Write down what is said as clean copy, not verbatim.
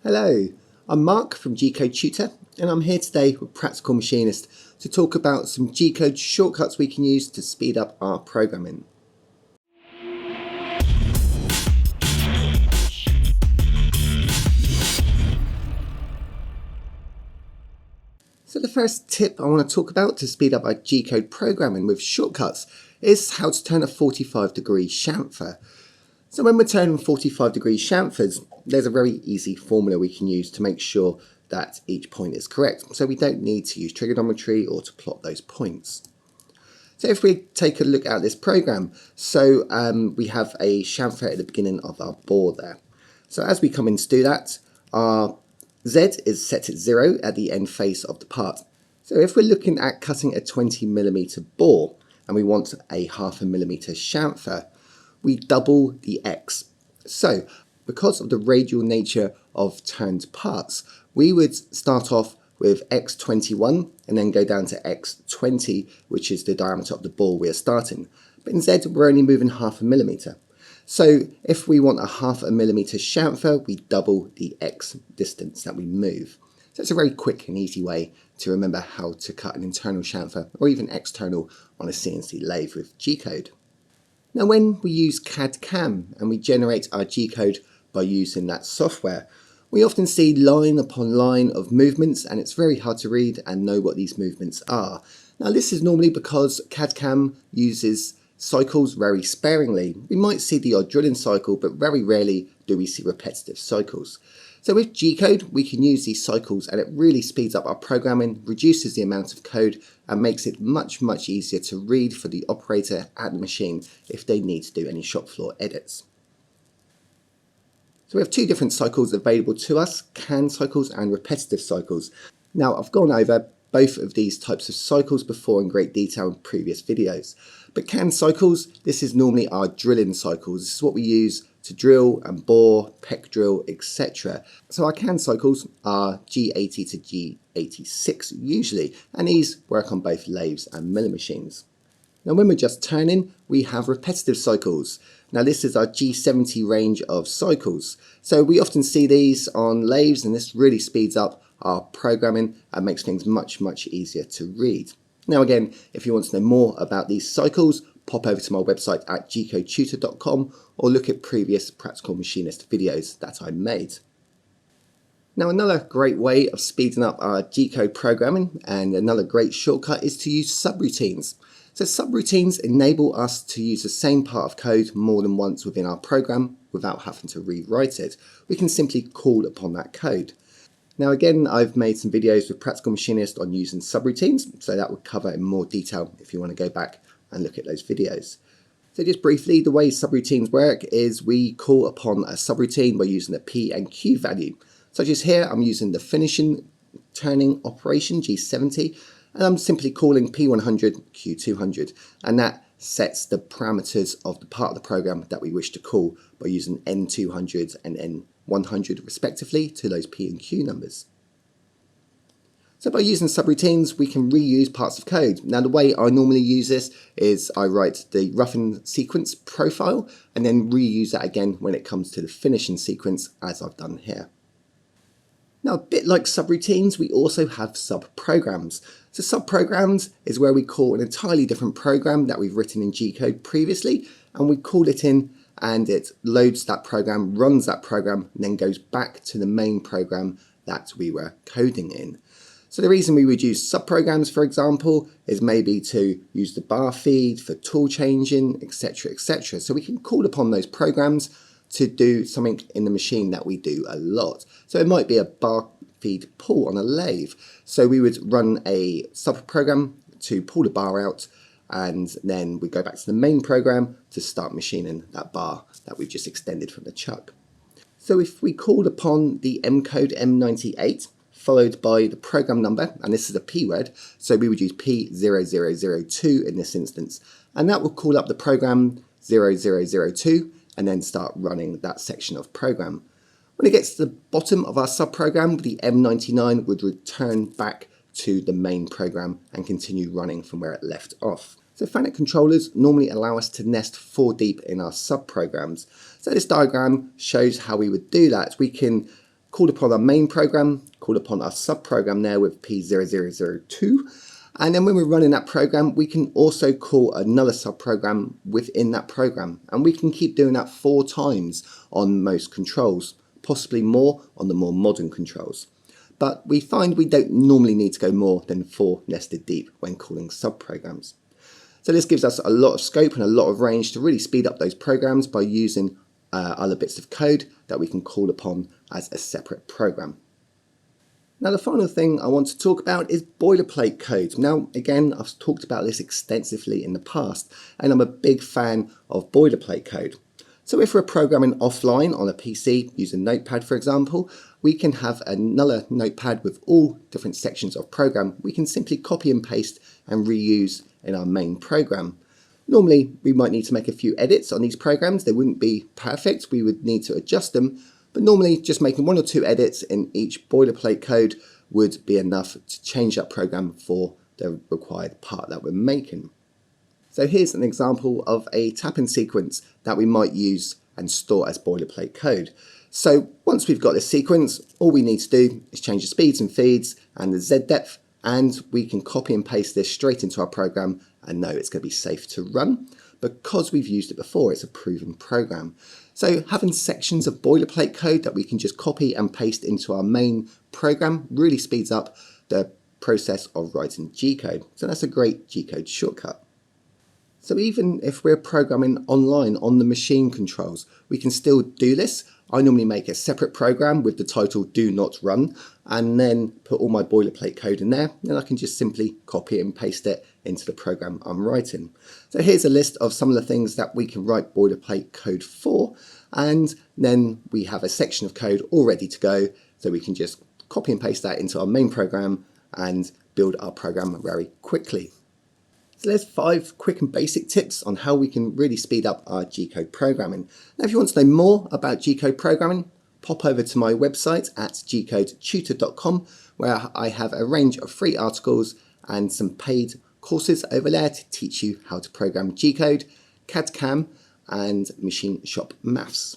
Hello, I'm Mark from Gcode Tutor, and I'm here today with Practical Machinist to talk about some Gcode shortcuts we can use to speed up our programming. So the first tip I want to talk about to speed up our Gcode programming with shortcuts is how to turn a 45-degree chamfer. So when we're turning 45-degree chamfers, there's a very easy formula we can use to make sure that each point is correct. So we don't need to use trigonometry or to plot those points. So if we take a look at this program, so we have a chamfer at the beginning of our bore there. So as we come in to do that, our Z is set at 0 at the end face of the part. So if we're looking at cutting a 20mm bore and we want a 0.5mm chamfer, we double the X. So because of the radial nature of turned parts, we would start off with X21 and then go down to X20, which is the diameter of the bore we're starting. But in Z, we're only moving 0.5mm. So if we want a 0.5mm chamfer, we double the X distance that we move. So it's a very quick and easy way to remember how to cut an internal chamfer or even external on a CNC lathe with Gcode. Now when we use CAD/CAM and we generate our Gcode by using that software, we often see line upon line of movements, and it's very hard to read and know what these movements are. Now this is normally because CAD/CAM uses cycles very sparingly. We might see the odd drilling cycle, but very rarely do we see repetitive cycles. So with Gcode, we can use these cycles and it really speeds up our programming, reduces the amount of code and makes it much easier to read for the operator at the machine if they need to do any shop floor edits. So we have two different cycles available to us, CAN cycles and repetitive cycles. Now I've gone over both of these types of cycles before in great detail in previous videos. But CAN cycles, this is normally our drilling cycles. This is what we use to drill and bore, peck drill, etc. So our CAN cycles are G80 to G86 usually, and these work on both lathes and milling machines. Now when we're just turning, we have repetitive cycles. Now this is our G70 range of cycles. So we often see these on lathes, and this really speeds up our programming and makes things much easier to read. Now again, if you want to know more about these cycles, pop over to my website at gcodetutor.com or look at previous Practical Machinist videos that I made. Now another great way of speeding up our Gcode programming and another great shortcut is to use subroutines. So subroutines enable us to use the same part of code more than once within our program without having to rewrite it. We can simply call upon that code. Now again, I've made some videos with Practical Machinist on using subroutines, so that would cover in more detail if you want to go back and look at those videos. So just briefly, the way subroutines work is we call upon a subroutine by using a P and Q value. Such as here, I'm using the finishing turning operation, G70, and I'm simply calling P100, Q200, and that sets the parameters of the part of the program that we wish to call by using N200 and N100 respectively to those P and Q numbers. So by using subroutines, we can reuse parts of code. Now the way I normally use this is I write the roughing sequence profile and then reuse that again when it comes to the finishing sequence, as I've done here. Now a bit like subroutines, we also have subprograms. So subprograms is where we call an entirely different program that we've written in Gcode previously, and we call it in and it loads that program, runs that program, and then goes back to the main program that we were coding in. So the reason we would use subprograms, for example, is maybe to use the bar feed for tool changing, etc, etc. So we can call upon those programs to do something in the machine that we do a lot. So it might be a bar feed pull on a lathe. So we would run a subprogram to pull the bar out, and then we go back to the main program to start machining that bar that we've just extended from the chuck. So if we called upon the M code M98 followed by the program number, and this is a P word, so we would use P0002 in this instance, and that will call up the program 0002 and then start running that section of program. When it gets to the bottom of our subprogram, the M99 would return back to the main program and continue running from where it left off. So FANUC controllers normally allow us to nest 4 deep in our subprograms. So this diagram shows how we would do that. We can called upon our main program, called upon our subprogram there with P0002. And then when we're running that program, we can also call another subprogram within that program. And we can keep doing that 4 times on most controls, possibly more on the more modern controls. But we find we don't normally need to go more than 4 nested deep when calling subprograms. So this gives us a lot of scope and a lot of range to really speed up those programs by using other bits of code that we can call upon as a separate program. Now the final thing I want to talk about is boilerplate code. Now again, I've talked about this extensively in the past, and I'm a big fan of boilerplate code. So if we're programming offline on a PC using Notepad for example, we can have another notepad with all different sections of program we can simply copy and paste and reuse in our main program. Normally we might need to make a few edits on these programs. They wouldn't be perfect, we would need to adjust them, but normally just making 1 or 2 edits in each boilerplate code would be enough to change that program for the required part that we're making. So here's an example of a tapping sequence that we might use and store as boilerplate code. So once we've got this sequence, all we need to do is change the speeds and feeds and the Z depth, and we can copy and paste this straight into our program and know it's going to be safe to run. Because we've used it before, it's a proven program. So having sections of boilerplate code that we can just copy and paste into our main program really speeds up the process of writing gcode. So that's a great gcode shortcut. So even if we're programming online on the machine controls, we can still do this. I normally make a separate program with the title do not run and then put all my boilerplate code in there. Then I can just simply copy it and paste it into the program I'm writing. So here's a list of some of the things that we can write boilerplate code for, and then we have a section of code all ready to go, so we can just copy and paste that into our main program and build our program very quickly. So there's 5 quick and basic tips on how we can really speed up our G-code programming. Now if you want to know more about G-code programming, pop over to my website at gcodetutor.com, where I have a range of free articles and some paid courses over there to teach you how to program G-code, CAD-CAM and machine shop maths.